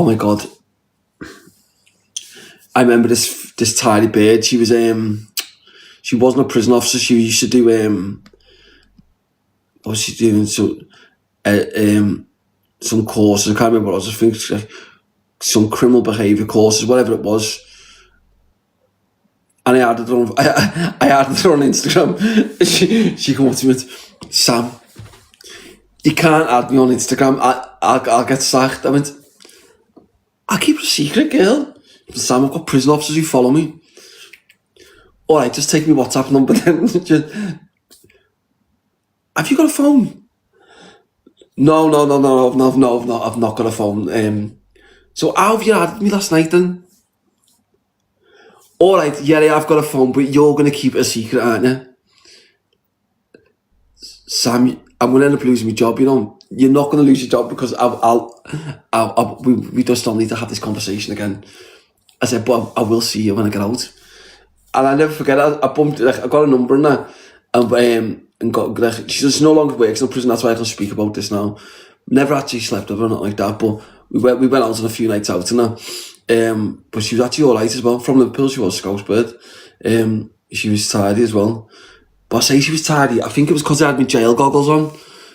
Oh my God. I remember this tiny bird. She wasn't a prison officer. She used to do what was she doing? So some courses. I can't remember what it was. I think like some criminal behaviour courses, whatever it was. And I added her on. I added her on Instagram. She came up to me with, Sam, you can't add me on Instagram. I'll get sacked. I went, I'll keep it a secret, girl. Sam, I've got prison officers who follow me. All right, just take me WhatsApp number then. Have you got a phone? No, I've not got a phone. So how have you added me last night then? All right, yeah, I've got a phone, but you're going to keep it a secret, aren't you? Sam, I'm going to end up losing my job, you know. You're not going to lose your job because we just don't need to have this conversation again. I said, but I will see you when I get out. And I never forget, I bumped, like, I got a number in there, and got, like, she just no longer works in prison, that's why I can speak about this now. Never actually slept with her, not like that, but we went out on a few nights out and that. But she was actually alright as well. From Liverpool, she was a scouse bird. She was tidy as well. But I say she was tidy, I think it was because I had my jail goggles on.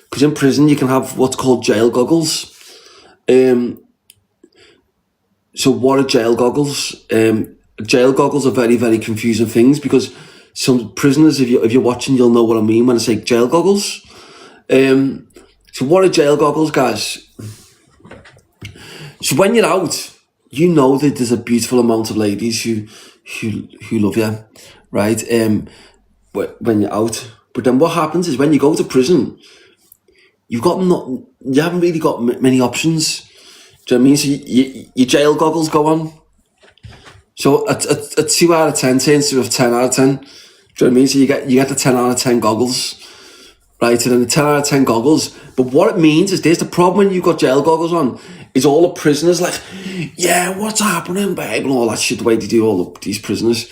Because in prison, you can have what's called jail goggles. So what are jail goggles? Jail goggles are very, very confusing things because some prisoners, if you're watching, you'll know what I mean when I say jail goggles. So what are jail goggles, guys? So when you're out, you know that there's a beautiful amount of ladies who love you, right? When you're out. But then what happens is when you go to prison, you haven't really got many options. Do you know what I mean? So your jail goggles go on. So a 2 out of 10 turns to a 10 out of 10. Do you know what I mean? So you get the 10 out of 10 goggles, right? And then the 10 out of 10 goggles. But what it means is this: the problem when you've got jail goggles on is all the prisoners like, yeah, what's happening, babe, and all that shit. The way they do all of these prisoners.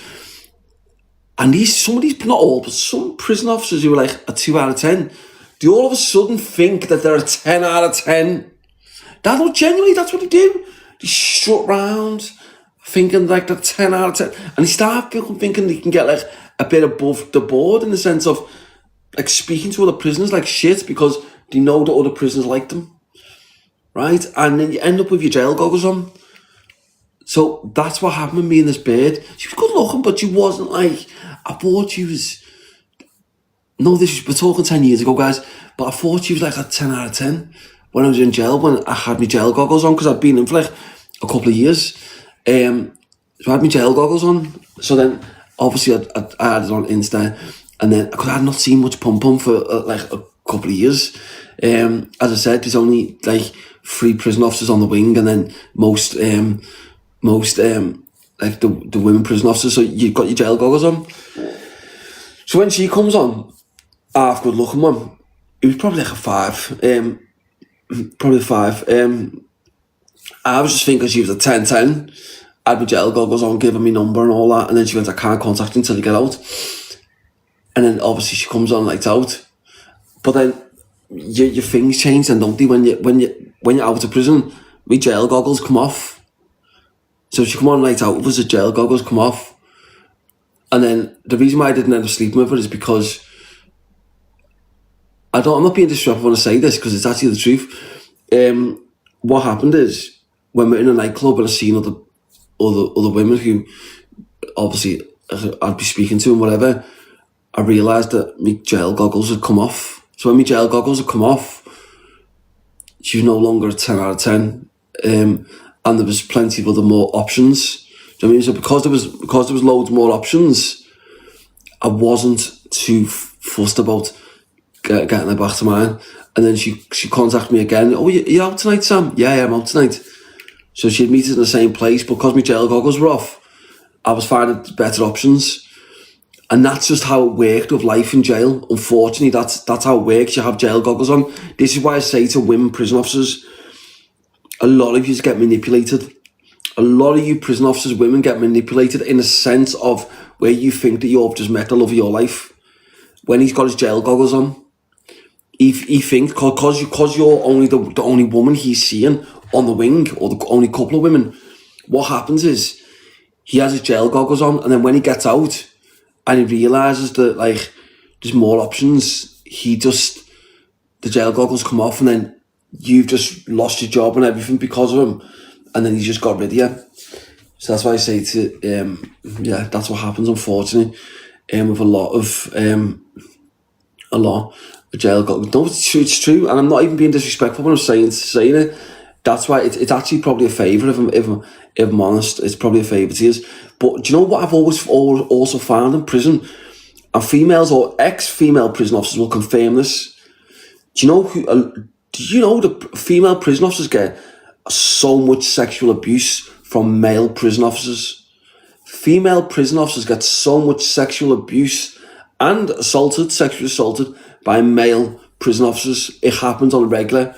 And some of these, not all, but some prison officers who are like a 2 out of 10, they all of a sudden think that they're a 10 out of 10. Genuinely, that's what they do. They strut round thinking like they're 10 out of 10. And they start thinking they can get like a bit above the board in the sense of like speaking to other prisoners like shit because they know that other prisoners like them. Right? And then you end up with your jail goggles on. So that's what happened with me and this bird. She was good looking, but she wasn't like, I thought she was, we're talking 10 years ago, guys, but I thought she was like a 10 out of 10 when I was in jail, when I had my jail goggles on, because I'd been in for like a couple of years. So I had my jail goggles on. So then, obviously, I had it on Insta, and then, because I had not seen much pum-pum for like a couple of years. As I said, there's only like 3 prison officers on the wing, and then most like the women prison officers, so you've got your jail goggles on. So when she comes on, half good looking one, it was probably like a 5, probably 5. I was just thinking she was a 10-10, I had my jail goggles on, gave her my number and all that, and then she went, I can't contact you until you get out. And then obviously she comes on lights out, but then your things change, and don't they, when you're out of prison, my jail goggles come off. So she come on lights out, was the jail goggles come off. And then the reason why I didn't end up sleeping with her is because I'm not being disrespectful when I say this, because it's actually the truth. What happened is, when we're in a nightclub and I seen other women who obviously I'd be speaking to and whatever, I realised that my jail goggles had come off. So when my jail goggles had come off, she was no longer a 10 out of 10. And there was plenty of other more options. Do you know what I mean? So because there was loads more options, I wasn't too fussed about getting her back to mine. And then she contacted me again. Oh, you out tonight, Sam? Yeah, I'm out tonight. So she'd meet us in the same place, but because my jail goggles were off, I was finding better options. And that's just how it worked with life in jail. Unfortunately, that's how it works. You have jail goggles on. This is why I say to women prison officers, a lot of you get manipulated. A lot of you prison officers, women, get manipulated in a sense of where you think that you've just met the love of your life. When he's got his jail goggles on, he thinks because you're only the only woman he's seeing, on the wing, or the only couple of women, what happens is he has his jail goggles on, and then when he gets out and he realises that like there's more options, the jail goggles come off, and then you've just lost your job and everything because of him, and then he's just got rid of you. So that's why I say that's what happens, unfortunately, with a lot of jail goggles. No, it's true, and I'm not even being disrespectful when I'm saying it. That's why it's actually probably a favour, if I'm honest. It's probably a favour to you. But do you know what I've always also found in prison? And females or ex-female prison officers will confirm this. Do you know the female prison officers get so much sexual abuse from male prison officers? Female prison officers get so much sexual abuse and sexually assaulted by male prison officers. It happens on a regular.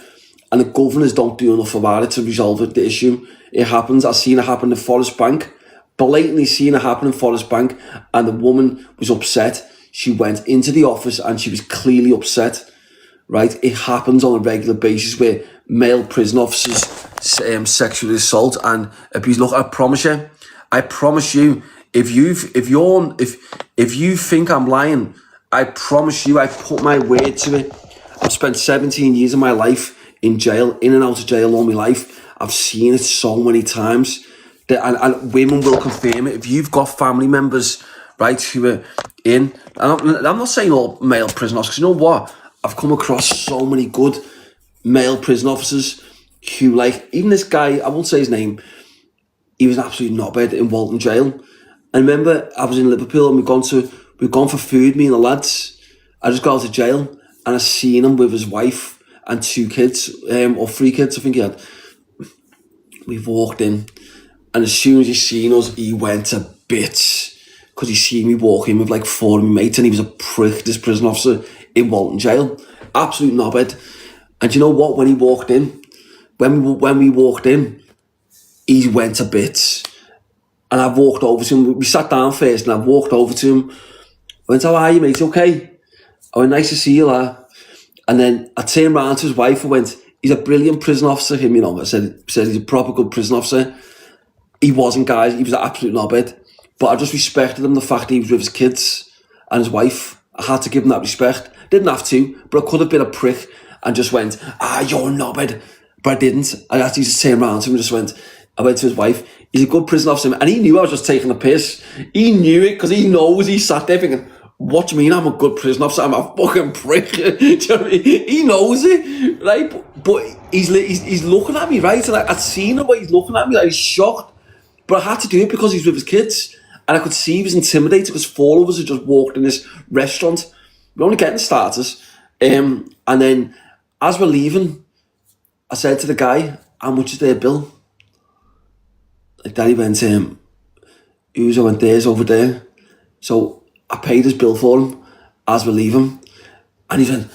And the governors don't do enough about it to resolve the issue. It happens. I've seen it happen in Forest Bank. Blatantly seen it happen in Forest Bank. And the woman was upset. She went into the office and she was clearly upset. Right? It happens on a regular basis where male prison officers sexually assault and abuse. Look, I promise you, if you think I'm lying, I promise you, I put my word to it. I've spent 17 years of my life in jail, in and out of jail all my life. I've seen it so many times. And women will confirm it. If you've got family members, right, who are in, and I'm not saying all male prison officers, you know what? I've come across so many good male prison officers who, like, even this guy, I won't say his name, he was an absolute knobhead in Walton jail. I remember I was in Liverpool and we've gone for food, me and the lads. I just got out of jail and I seen him with his wife and 2 kids, or 3 kids, I think he had. We've walked in, and as soon as he seen us, he went to bits, because he seen me walk in with like 4 of my mates, and he was a prick, this prison officer in Walton jail. Absolute knobhead. And you know what, when he walked in, when we walked in, he went to bits. And I walked over to him, we sat down first, and I walked over to him. I went, how are you, mate, okay? I went, nice to see you, lad. And then I turned round to his wife and went, he's a brilliant prison officer, him, you know. I said he's a proper good prison officer. He wasn't, guys. He was an absolute knobhead. But I just respected him, the fact that he was with his kids and his wife. I had to give him that respect. Didn't have to, but I could have been a prick and just went, you're a knobhead. But I didn't. I actually just turned around to him and I went to his wife, he's a good prison officer. And he knew I was just taking the piss. He knew it, because he knows, he sat there thinking, what do you mean I'm a good prison officer? I'm a fucking prick. Do you know what I mean? He knows it, right? But he's looking at me, right? And I'd seen the way he's looking at me, like he's shocked. But I had to do it because he's with his kids. And I could see he was intimidated because 4 of us had just walked in this restaurant. We're only getting starters. And then as we're leaving, I said to the guy, how much is their bill? Like that, he went, who's? I went, theirs over there. So I paid his bill for him as we're leaving. And he went,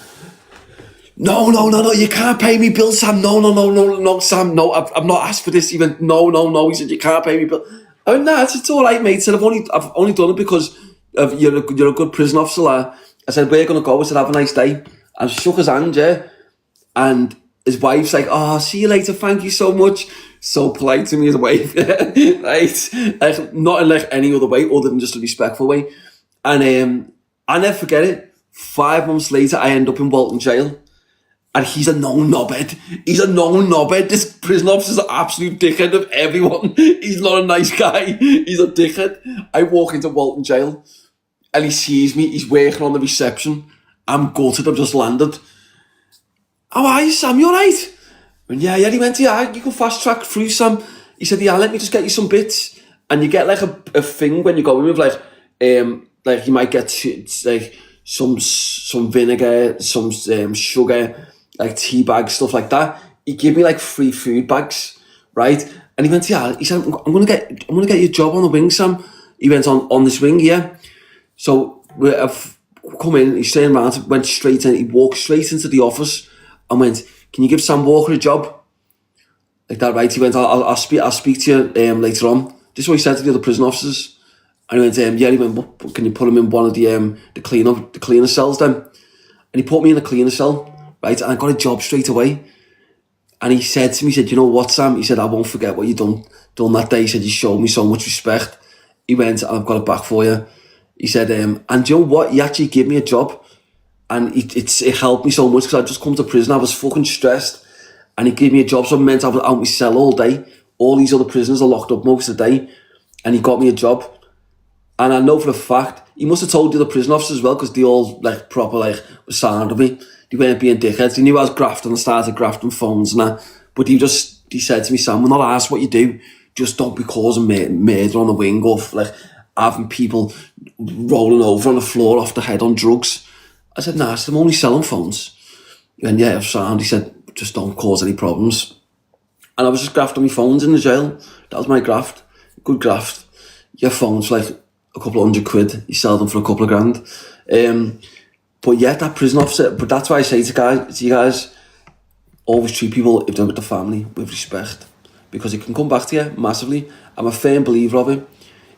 no, you can't pay me bill, Sam. No, Sam, no, I've not asked for this. He went, no. He said, you can't pay me bill. I went, nah, it's all right, mate. He said, I've only done it because you're a good prison officer. I said, where are you going to go? I said, have a nice day. And I shook his hand, yeah. And his wife's like, see you later, thank you so much. So polite to me, his wife. Right? Like, not in like any other way other than just a respectful way. And I never forget it. 5 months later, I end up in Walton jail. And he's a known knobhead. This prison officer's an absolute dickhead of everyone. He's not a nice guy. He's a dickhead. I walk into Walton jail and he sees me. He's working on the reception. I'm gutted. I've just landed. How are you, Sam? You all right? And yeah. He went, yeah, you can fast track through, Sam. He said, yeah, let me just get you some bits. And you get like a thing when you go in with like you might get like some vinegar, some sugar, like tea bags, stuff like that. He gave me like 3 food bags, right? And he went, yeah. He said, I'm gonna get you a job on the wing, Sam. He went on this wing, yeah. So I've come in. He's staying around. Went straight in. He walked straight into the office and went, can you give Sam Walker a job? Like that, right? He went, I'll speak to you later on. This is what he said to the other prison officers. And he went, yeah. He went, well, can you put him in one of the cleaner cells then? And he put me in a cleaner cell, right? And I got a job straight away. And he said to me, he said, you know what, Sam? He said, I won't forget what you done that day. He said, you showed me so much respect. He went, I've got it back for you. He said, and you know what? He actually gave me a job. And it helped me so much because I'd just come to prison. I was fucking stressed. And he gave me a job. So it meant I was out my cell all day. All these other prisoners are locked up most of the day. And he got me a job. And I know for a fact, he must have told the other prison officers as well, because they all like proper like were sound of me. They weren't being dickheads. They knew I was grafting and started grafting phones and that. But he said to me, Sam, we're not asked what you do. Just don't be causing murder on the wing or like having people rolling over on the floor off the head on drugs. I said, nah, I'm only selling phones. And yeah, I'm sound. He said, just don't cause any problems. And I was just grafting my phones in the jail. That was my graft. Good graft. Your phone's like a couple of £100. You sell them for a couple of grand. But yeah, that prison officer, but that's why I say to you guys, always treat people, if they're with the family, with respect. Because it can come back to you massively. I'm a firm believer of it.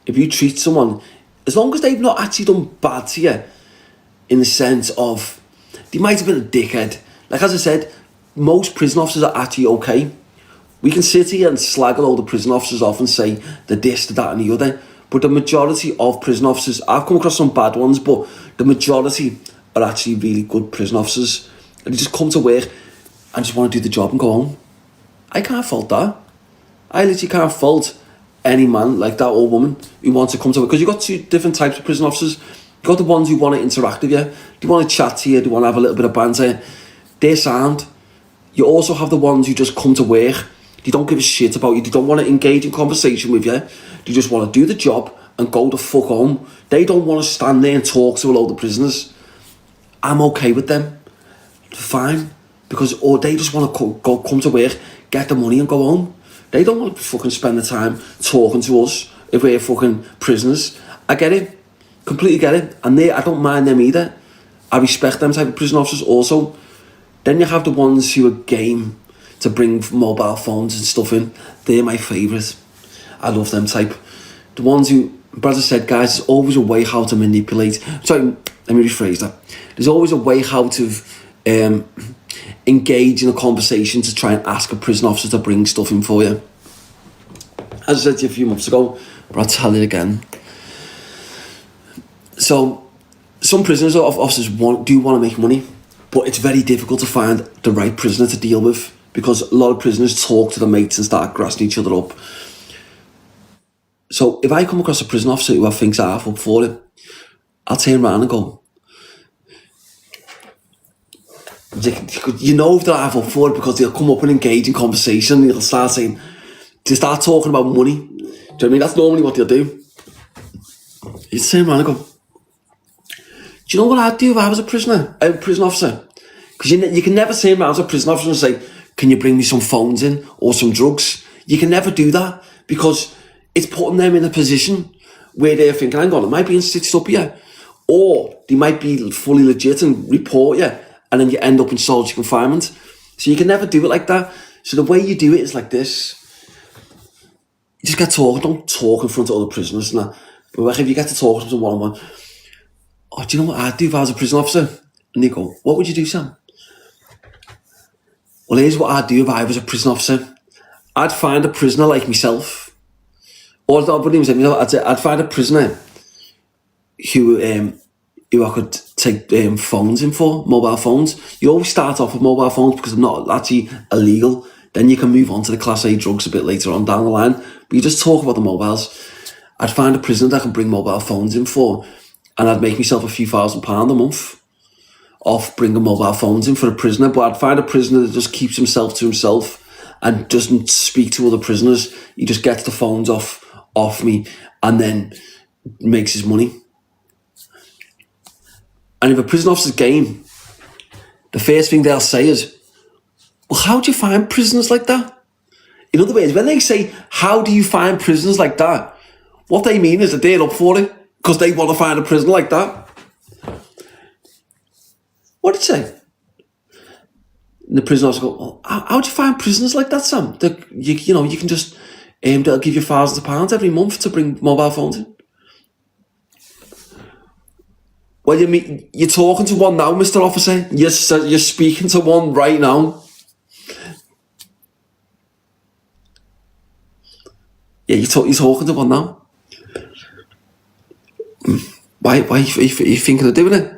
If you treat someone, as long as they've not actually done bad to you, in the sense of, they might have been a dickhead. Like as I said, most prison officers are actually okay. We can sit here and slag all the prison officers off and say the this, the that and the other. But the majority of prison officers, I've come across some bad ones, but the majority are actually really good prison officers. And they just come to work and just want to do the job and go home. I can't fault that. I literally can't fault any man like that or woman who wants to come to work. Because you've got two different types of prison officers. You've got the ones who want to interact with you. They want to chat to you. They want to have a little bit of banter. They're sound. You also have the ones who just come to work. They don't give a shit about you. They don't want to engage in conversation with you. They just want to do the job and go the fuck home. They don't want to stand there and talk to a load of prisoners. I'm okay with them. Fine. Because they just want to come to work, get the money and go home. They don't want to fucking spend the time talking to us if we're fucking prisoners. I get it. Completely get it. And I don't mind them either. I respect them type of prison officers also. Then you have the ones who are game to bring mobile phones and stuff in. They're my favourite. I love them type. The ones who, as I said, guys, there's always a way how to manipulate. Sorry, let me rephrase that. There's always a way how to engage in a conversation to try and ask a prison officer to bring stuff in for you. As I said to you a few months ago, but I'll tell you again. So, some prisoners or officers do want to make money, but it's very difficult to find the right prisoner to deal with, because a lot of prisoners talk to their mates and start grassing each other up. So if I come across a prison officer who I think's half up for it, I'll turn around and go, you know if they're half up for it, because they'll come up and engage in conversation and they'll start talking about money. Do you know what I mean? That's normally what they'll do. You turn around and go, do you know what I'd do if I was a prison officer? Because you can never turn around to a prison officer and say, can you bring me some phones in or some drugs? You can never do that, because it's putting them in a position where they're thinking, hang on, it might be stitched up here. Or they might be fully legit and report you, and then you end up in solitary confinement. So you can never do it like that. So the way you do it is like this. You just get talking, don't talk in front of other prisoners and that. But if you get to talk to them one-on-one, oh, do you know what I'd do if I was a prison officer? And they go, what would you do, Sam? Well, here's what I'd do if I was a prison officer. I'd find a prisoner like myself. Or I'd find a prisoner who I could take phones in for, mobile phones. You always start off with mobile phones because they're not actually illegal. Then you can move on to the Class A drugs a bit later on down the line. But you just talk about the mobiles. I'd find a prisoner that I can bring mobile phones in for, and I'd make myself a few £1,000 a month off bringing mobile phones in for a prisoner. But I'd find a prisoner that just keeps himself to himself and doesn't speak to other prisoners. He just gets the phones off me and then makes his money. And if a prison officer's game, the first thing they'll say is, well, how do you find prisoners like that? In other words, when they say, how do you find prisoners like that? What they mean is that they're up for it because they want to find a prisoner like that. What did it say? And the prison officer go, well, how do you find prisoners like that, Sam? You can just, they'll give you thousands of pounds every month to bring mobile phones in. Well, you're talking to one now, Mr. Officer. You're speaking to one right now. Yeah, you're talking to one now. Why are you thinking of doing it?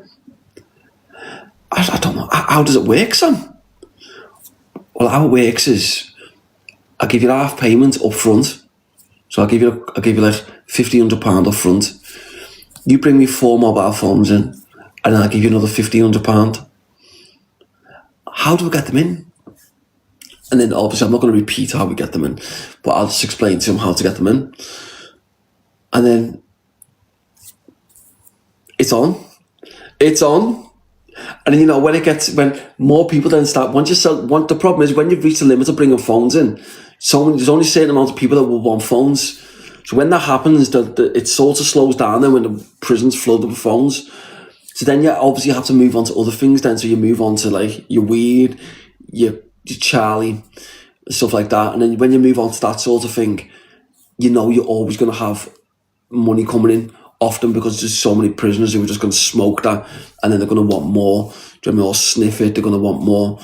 I don't know. How does it work, Sam? Well, how it works is I give you half payment up front. So I'll give you like £1,500 up front. You bring me 4 mobile phones in, and then I'll give you another £1,500. How do we get them in? And then obviously I'm not going to repeat how we get them in, but I'll just explain to him how to get them in. And then it's on. And then, when more people then start, the problem is when you've reached the limit of bringing phones in, there's only a certain amount of people that will want phones. So when that happens, it sort of slows down then when the prison's flooded with phones. So then you obviously have to move on to other things then. So you move on to like your weed, your Charlie, stuff like that. And then when you move on to that sort of thing, you're always going to have money coming in often because there's so many prisoners who are just going to smoke that and then they're going to want more. Do you know what I mean? Or sniff it, they're going to want more.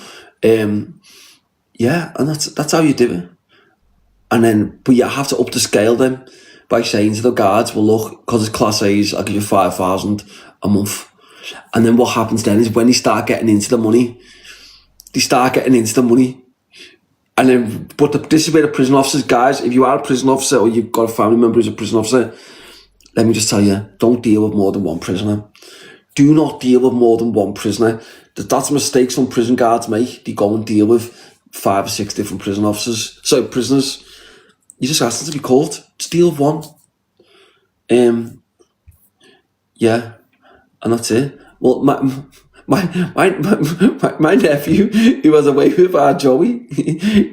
Yeah, and that's how you do it. And then, but you have to up the scale then by saying to the guards, well, look, because it's Class A's, I'll give you 5,000 a month. And then what happens then is when they start getting into the money, and then, but this is where the prison officers, guys, if you are a prison officer or you've got a family member who's a prison officer, let me just tell you, don't deal with more than one prisoner. Do not deal with more than one prisoner. That's a mistake some prison guards make. They go and deal with 5 or 6 different prisoners. You just ask them to be called. Just deal with one. Yeah, and that's it. Well, my nephew, who was away with our Joey,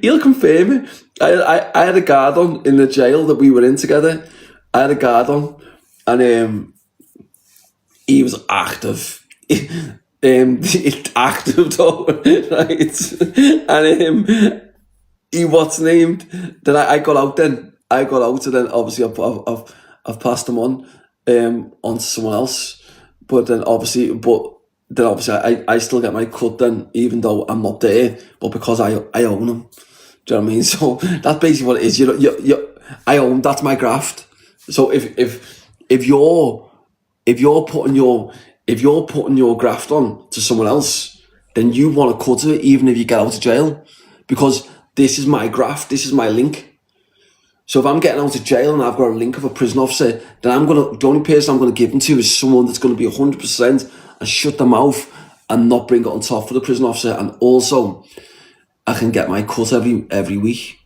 he'll confirm it. I had a guard on in the jail that we were in together. I had a guard on, and he was active. Active though, right? And he what's named. Then I got out. And then obviously I've passed him on to someone else. But then obviously I still get my cut then, even though I'm not there, but because I own them. Do you know what I mean? So that's basically what it is. I own. That's my graft. So if you're putting your graft on to someone else, then you want a cut of it, even if you get out of jail, because this is my graft. This is my link. So if I'm getting out of jail and I've got a link of a prison officer, then the only person I'm going to give them to is someone that's going to be 100% and shut their mouth and not bring it on top for the prison officer. And also, I can get my cut every week,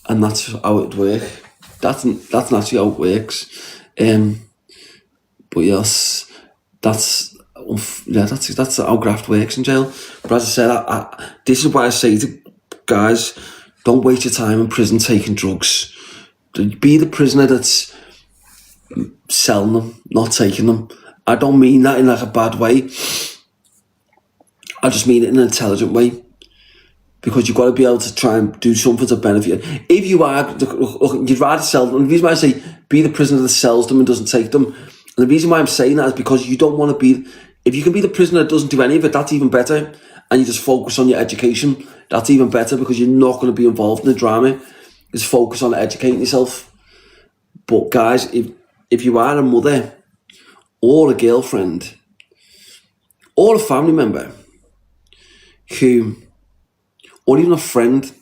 and that's how it works. That's naturally how it works. But yes, that's how graft works in jail. But as I said, this is why I say to guys, don't waste your time in prison taking drugs. Be the prisoner that's selling them, not taking them. I don't mean that in like a bad way. I just mean it in an intelligent way. Because you've got to be able to try and do something to benefit. If you are, you'd rather sell them. And the reason why I say be the prisoner that sells them and doesn't take them. And the reason why I'm saying that is because you don't want to be, if you can be the prisoner that doesn't do any of it, that's even better. And you just focus on your education, that's even better, because you're not going to be involved in the drama. Just focus on educating yourself. But guys, if you are a mother or a girlfriend or a family member or even a friend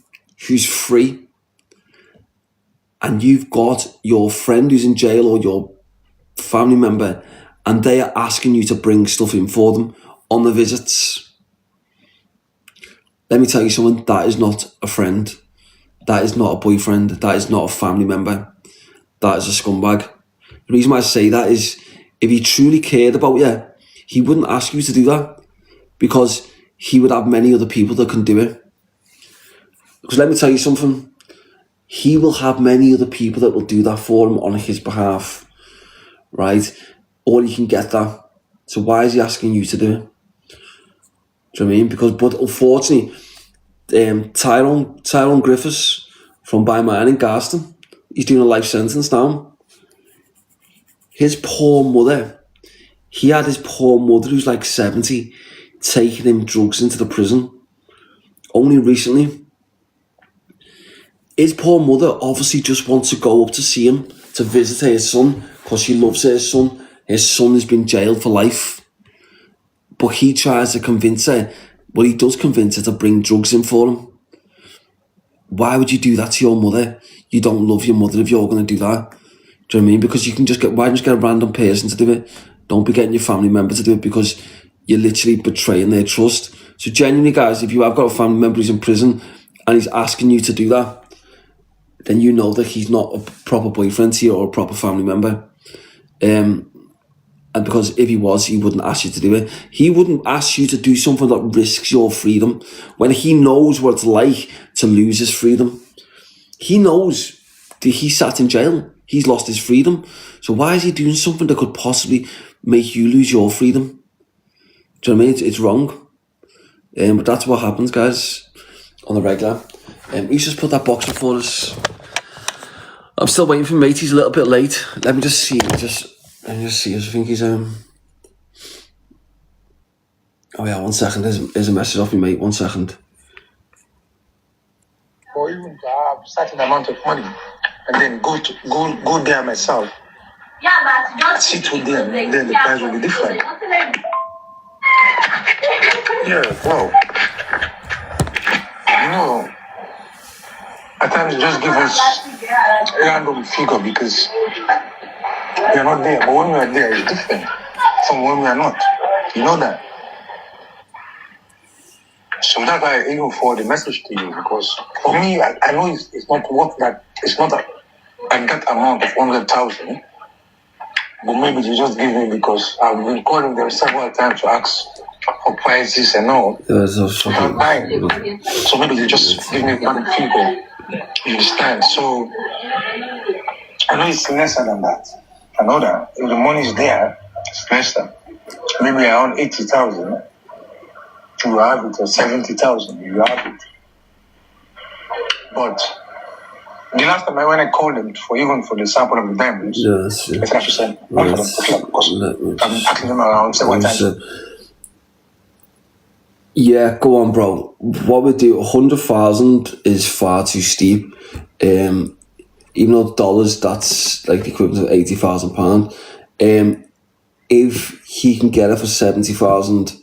who's free, and you've got your friend who's in jail or your family member, and they are asking you to bring stuff in for them on the visits, let me tell you something, that is not a friend. That is not a boyfriend. That is not a family member. That is a scumbag. The reason why I say that is, if he truly cared about you, he wouldn't ask you to do that, because he would have many other people that can do it. Because let me tell you something, he will have many other people that will do that for him on his behalf, right? Or he can get that. So why is he asking you to do it? Do you know what I mean? But unfortunately, Tyrone Griffiths from Birmingham in Garston, he's doing a life sentence now. His poor mother, he had his poor mother who's like 70 taking him drugs into the prison. Only recently. his poor mother obviously just wants to go up to see him, to visit her son, because she loves her son. His son has been jailed for life. But he tries to convince her, well, he does convince her to bring drugs in for him. Why would you do that to your mother? You don't love your mother if you're going to do that. Do you know what I mean? Because you can just why don't you get a random person to do it? Don't be getting your family member to do it, because you're literally betraying their trust. So genuinely, guys, if you have got a family member who's in prison and he's asking you to do that, then you know that he's not a proper boyfriend to you or a proper family member. And because if he was, he wouldn't ask you to do it. He wouldn't ask you to do something that risks your freedom when he knows what it's like to lose his freedom. He knows that he sat in jail. He's lost his freedom. So why is he doing something that could possibly make you lose your freedom? Do you know what I mean? It's wrong. But that's what happens, guys, on the regular. He's just put that box up for us. I'm still waiting for mate. He's a little bit late. Let me just see. Let me just see. I think he's Oh yeah, 1 second. There's a message off me, mate. 1 second. Or even to have certain amount of money and then go there myself. Yeah, but just sit with them, and then the price will be different. Yeah, well, at times just give us a random figure because we are not there. But when we are there, it's different from when we are not. You know that. So that's why I even forward the message to you, because for me, I know it's not worth that. It's not at that amount of 100,000. But maybe they just give me because I've been calling them several times to ask for prices and all. I'm buying. So maybe they just give me one figure. You understand? So I know it's lesser than that. I know that. If the money is there, it's lesser. Maybe around 80,000. You have it, or 70,000. You have it. But the last time when I called them for the sample of the diamonds, I said I should send one for them because I've been asking them around several times. Yeah, go on, bro. What we do, 100,000 is far too steep. Even though dollars, that's like the equivalent of £80,000. If he can get it for 70,000,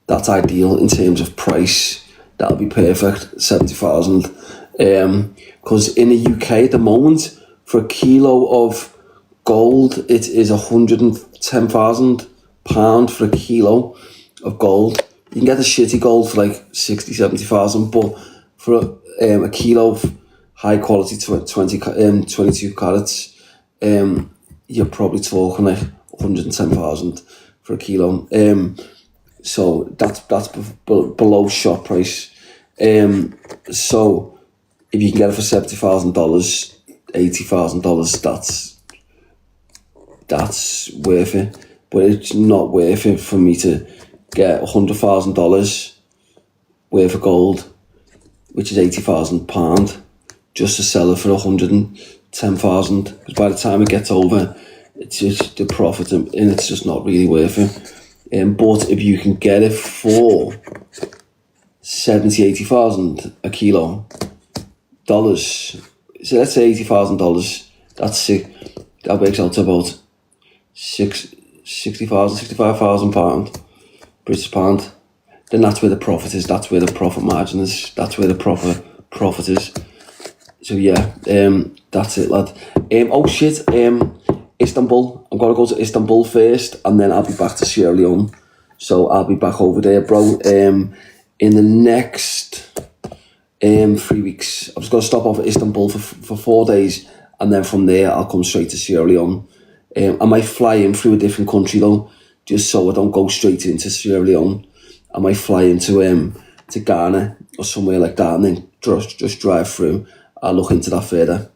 that's ideal in terms of price. That'll be perfect, 70,000. Because in the UK at the moment, for a kilo of gold, it is £110,000 for a kilo of gold. You can get the shitty gold for like 60, 70,000, but for a kilo of high quality 22 carats, you're probably talking like 110,000 for a kilo. So that's below shop price. So if you can get it for $70,000, $80,000, that's worth it. But it's not worth it for me to get $100,000 worth of gold, which is £80,000, just to sell it for 110,000. Because by the time it gets over, it's just the profit, and it's just not really worth it. But if you can get it for 70, 80,000 a kilo dollars, so let's say $80,000, that's sick. That works out to about 60,000, 65,000 pound, British pound. Then that's where the profit is. That's where the profit margin is. That's where the profit is. So yeah, that's it, lad. Oh shit, Istanbul. I'm gonna go to Istanbul first, and then I'll be back to Sierra Leone. So I'll be back over there, bro. In the next 3 weeks, I'm just gonna stop off at Istanbul for 4 days, and then from there I'll come straight to Sierra Leone. I might fly in through a different country though, just so I don't go straight into Sierra Leone. I might fly into to Ghana or somewhere like that, and then just drive through. I'll look into that further.